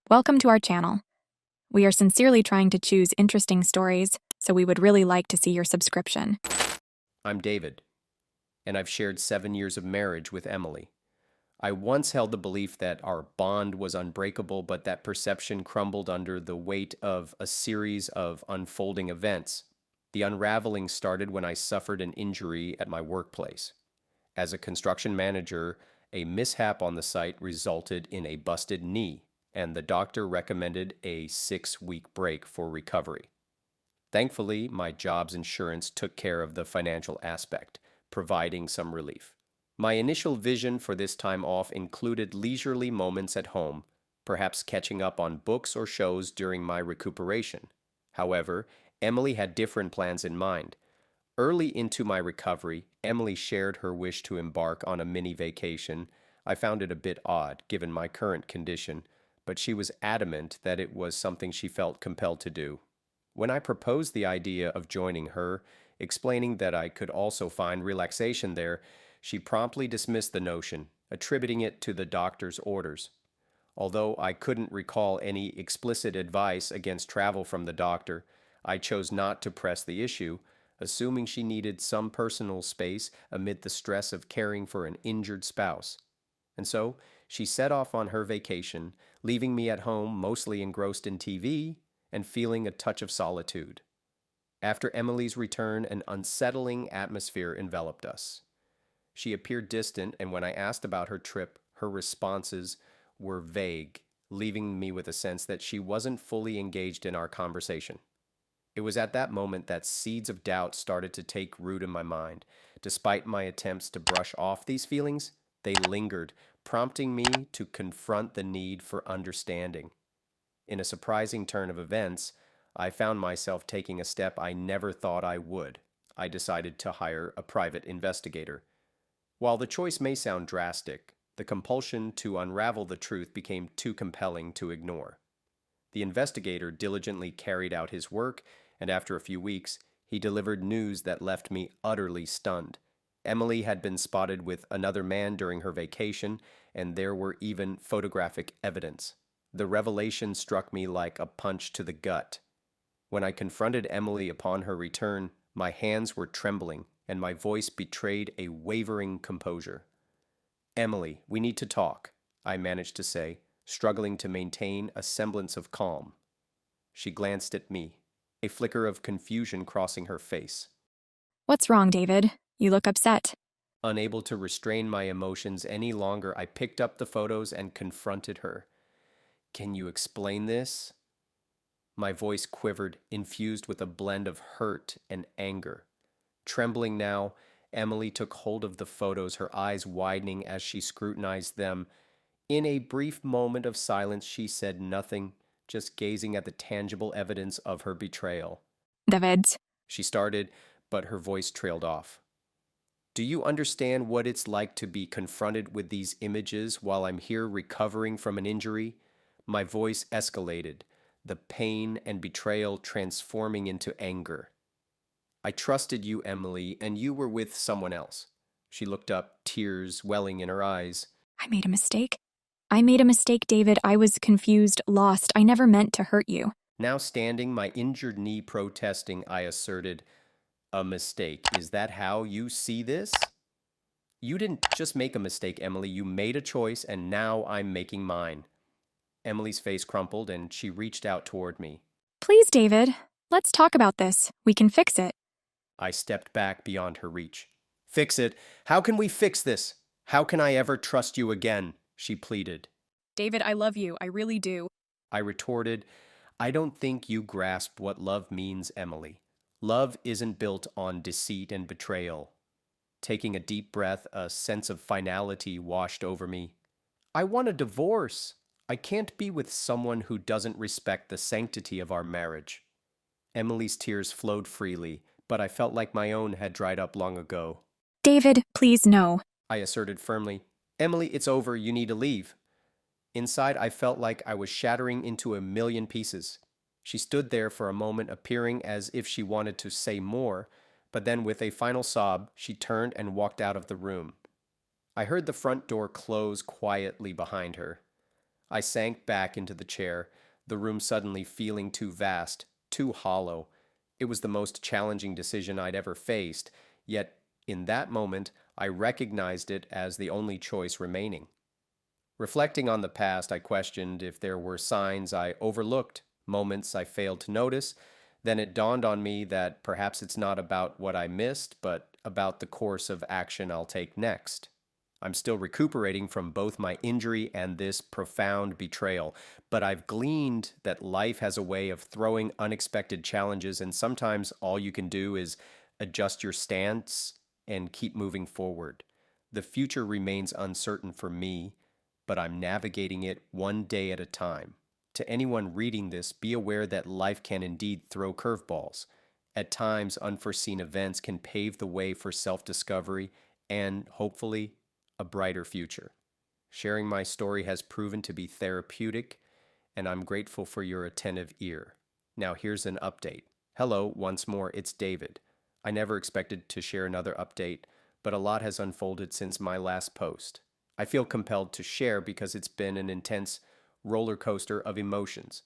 Welcome to our channel. We are sincerely trying to choose interesting stories, so we would really like to see your subscription. I'm David, and I've shared 7 years of marriage with Emily. I once held the belief that our bond was unbreakable, but that perception crumbled under the weight of a series of unfolding events. The unraveling started when I suffered an injury at my workplace. As a construction manager, a mishap on the site resulted in a busted knee, and the doctor recommended a 6-week break for recovery. Thankfully, my job's insurance took care of the financial aspect, providing some relief. My initial vision for this time off included leisurely moments at home, perhaps catching up on books or shows during my recuperation. However, Emily had different plans in mind. Early into my recovery, Emily shared her wish to embark on a mini vacation. I found it a bit odd, given my current condition, but she was adamant that it was something she felt compelled to do. When I proposed the idea of joining her, explaining that I could also find relaxation there, she promptly dismissed the notion, attributing it to the doctor's orders. Although I couldn't recall any explicit advice against travel from the doctor, I chose not to press the issue, assuming she needed some personal space amid the stress of caring for an injured spouse. And so, she set off on her vacation, leaving me at home mostly engrossed in TV and feeling a touch of solitude. After Emily's return, an unsettling atmosphere enveloped us. She appeared distant, and when I asked about her trip, her responses were vague, leaving me with a sense that she wasn't fully engaged in our conversation. It was at that moment that seeds of doubt started to take root in my mind. Despite my attempts to brush off these feelings, they lingered, prompting me to confront the need for understanding. In a surprising turn of events, I found myself taking a step I never thought I would. I decided to hire a private investigator. While the choice may sound drastic, the compulsion to unravel the truth became too compelling to ignore. The investigator diligently carried out his work, and after a few weeks, he delivered news that left me utterly stunned. Emily had been spotted with another man during her vacation, and there were even photographic evidence. The revelation struck me like a punch to the gut. When I confronted Emily upon her return, my hands were trembling, and my voice betrayed a wavering composure. "Emily, we need to talk," I managed to say, struggling to maintain a semblance of calm. She glanced at me, a flicker of confusion crossing her face. What's wrong, David? You look upset. Unable to restrain my emotions any longer, I picked up the photos and confronted her. "Can you explain this?" My voice quivered, infused with a blend of hurt and anger. Trembling now, Emily took hold of the photos, her eyes widening as she scrutinized them. In a brief moment of silence, she said nothing, just gazing at the tangible evidence of her betrayal. David. She started, but her voice trailed off. "Do you understand what it's like to be confronted with these images while I'm here recovering from an injury?" My voice escalated, the pain and betrayal transforming into anger. "I trusted you, Emily, and you were with someone else." She looked up, tears welling in her eyes. I made a mistake. I made a mistake, David. I was confused, lost. I never meant to hurt you. Now standing, my injured knee protesting, I asserted, "A mistake. Is that how you see this?" "You didn't just make a mistake, Emily. You made a choice, and now I'm making mine." Emily's face crumpled, and she reached out toward me. Please, David. Let's talk about this. We can fix it. I stepped back beyond her reach. "Fix it? How can we fix this? How can I ever trust you again?" she pleaded. David, I love you. I really do. I retorted, "I don't think you grasp what love means, Emily. Love isn't built on deceit and betrayal." Taking a deep breath, a sense of finality washed over me. "I want a divorce. I can't be with someone who doesn't respect the sanctity of our marriage." Emily's tears flowed freely, but I felt like my own had dried up long ago. David, please no. I asserted firmly, "Emily, it's over. You need to leave." Inside, I felt like I was shattering into a million pieces. She stood there for a moment, appearing as if she wanted to say more, but then with a final sob, she turned and walked out of the room. I heard the front door close quietly behind her. I sank back into the chair, the room suddenly feeling too vast, too hollow. It was the most challenging decision I'd ever faced, yet in that moment I recognized it as the only choice remaining. Reflecting on the past, I questioned if there were signs I overlooked, moments I failed to notice. Then it dawned on me that perhaps it's not about what I missed, but about the course of action I'll take next. I'm still recuperating from both my injury and this profound betrayal, but I've gleaned that life has a way of throwing unexpected challenges, and sometimes all you can do is adjust your stance and keep moving forward. The future remains uncertain for me, but I'm navigating it one day at a time. To anyone reading this, be aware that life can indeed throw curveballs. At times, unforeseen events can pave the way for self discovery and, hopefully, a brighter future. Sharing my story has proven to be therapeutic, and I'm grateful for your attentive ear. Now, here's an update. Hello, once more, it's David. I never expected to share another update, but a lot has unfolded since my last post. I feel compelled to share because it's been an intense roller coaster of emotions.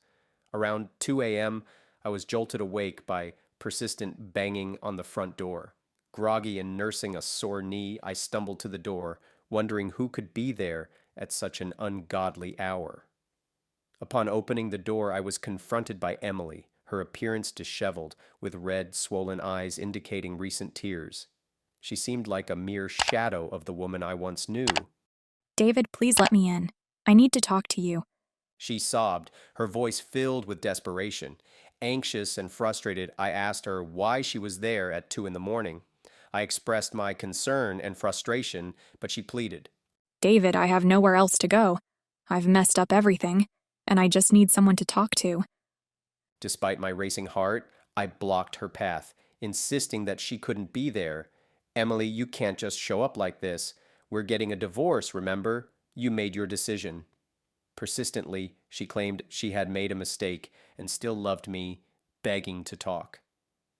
Around 2 a.m., I was jolted awake by persistent banging on the front door. Groggy and nursing a sore knee, I stumbled to the door, wondering who could be there at such an ungodly hour. Upon opening the door, I was confronted by Emily, her appearance disheveled, with red, swollen eyes indicating recent tears. She seemed like a mere shadow of the woman I once knew. David, please let me in. I need to talk to you. She sobbed, her voice filled with desperation. Anxious and frustrated, I asked her why she was there at 2 in the morning. I expressed my concern and frustration, but she pleaded. David, I have nowhere else to go. I've messed up everything, and I just need someone to talk to. Despite my racing heart, I blocked her path, insisting that she couldn't be there. Emily, you can't just show up like this. We're getting a divorce, remember? You made your decision. Persistently, she claimed she had made a mistake and still loved me, begging to talk.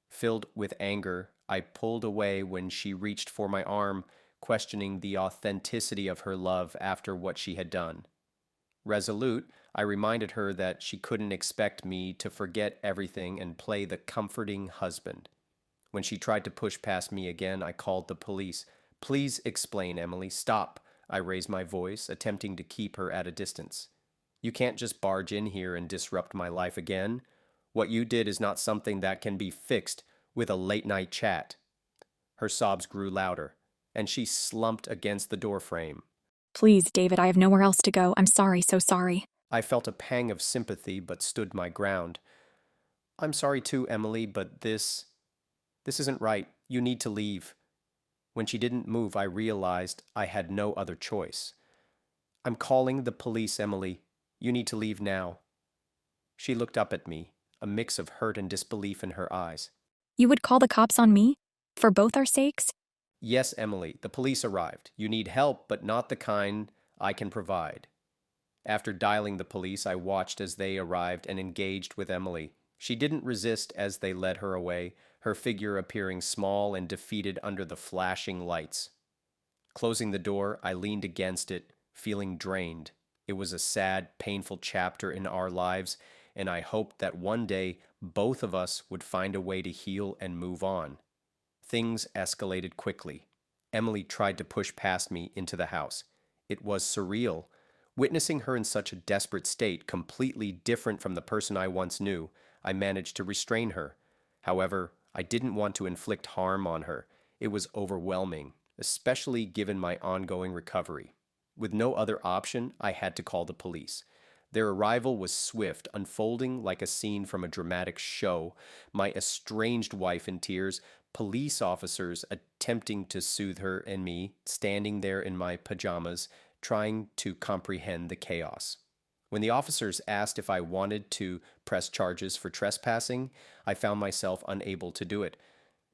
Filled with anger, I pulled away when she reached for my arm, questioning the authenticity of her love after what she had done. Resolute, I reminded her that she couldn't expect me to forget everything and play the comforting husband. When she tried to push past me again, I called the police. Please explain, Emily. Stop. I raised my voice, attempting to keep her at a distance. You can't just barge in here and disrupt my life again. What you did is not something that can be fixed with a late-night chat. Her sobs grew louder, and she slumped against the doorframe. Please, David, I have nowhere else to go. I'm sorry, so sorry. I felt a pang of sympathy, but stood my ground. I'm sorry too, Emily, but this isn't right. You need to leave. When she didn't move, I realized I had no other choice. I'm calling the police, Emily. You need to leave now. She looked up at me, a mix of hurt and disbelief in her eyes. You would call the cops on me? For both our sakes? Yes, Emily, the police arrived. You need help, but not the kind I can provide. After dialing the police, I watched as they arrived and engaged with Emily. She didn't resist as they led her away, her figure appearing small and defeated under the flashing lights. Closing the door, I leaned against it, feeling drained. It was a sad, painful chapter in our lives, and I hoped that one day both of us would find a way to heal and move on. Things escalated quickly. Emily tried to push past me into the house. It was surreal. Witnessing her in such a desperate state, completely different from the person I once knew, I managed to restrain her. However, I didn't want to inflict harm on her. It was overwhelming, especially given my ongoing recovery. With no other option, I had to call the police. Their arrival was swift, unfolding like a scene from a dramatic show. My estranged wife in tears, police officers attempting to soothe her, and me standing there in my pajamas, trying to comprehend the chaos. When the officers asked if I wanted to press charges for trespassing, I found myself unable to do it.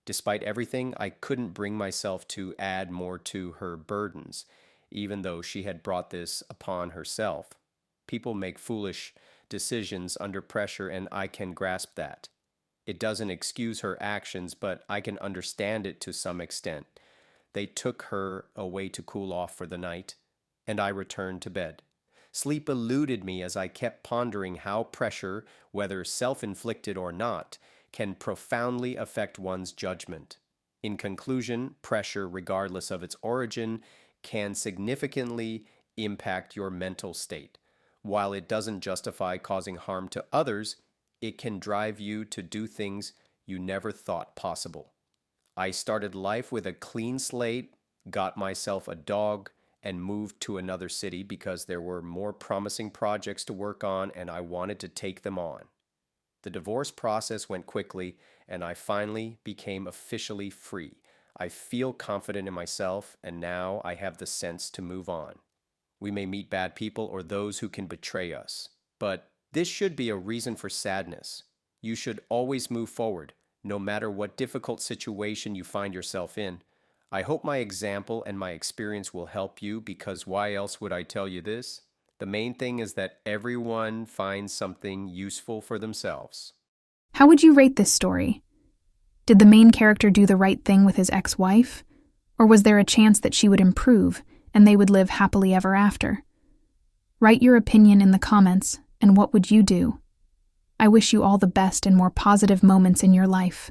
Despite everything, I couldn't bring myself to add more to her burdens, even though she had brought this upon herself. People make foolish decisions under pressure, and I can grasp that. It doesn't excuse her actions, but I can understand it to some extent. They took her away to cool off for the night, and I returned to bed. Sleep eluded me as I kept pondering how pressure, whether self-inflicted or not, can profoundly affect one's judgment. In conclusion, pressure, regardless of its origin, can significantly impact your mental state. While it doesn't justify causing harm to others, it can drive you to do things you never thought possible. I started life with a clean slate, got myself a dog, and moved to another city because there were more promising projects to work on and I wanted to take them on. The divorce process went quickly, and I finally became officially free. I feel confident in myself, and now I have the sense to move on. We may meet bad people or those who can betray us, but this should be a reason for sadness. You should always move forward, no matter what difficult situation you find yourself in. I hope my example and my experience will help you, because why else would I tell you this? The main thing is that everyone finds something useful for themselves. How would you rate this story? Did the main character do the right thing with his ex-wife? Or was there a chance that she would improve and they would live happily ever after? Write your opinion in the comments, and what would you do? I wish you all the best and more positive moments in your life.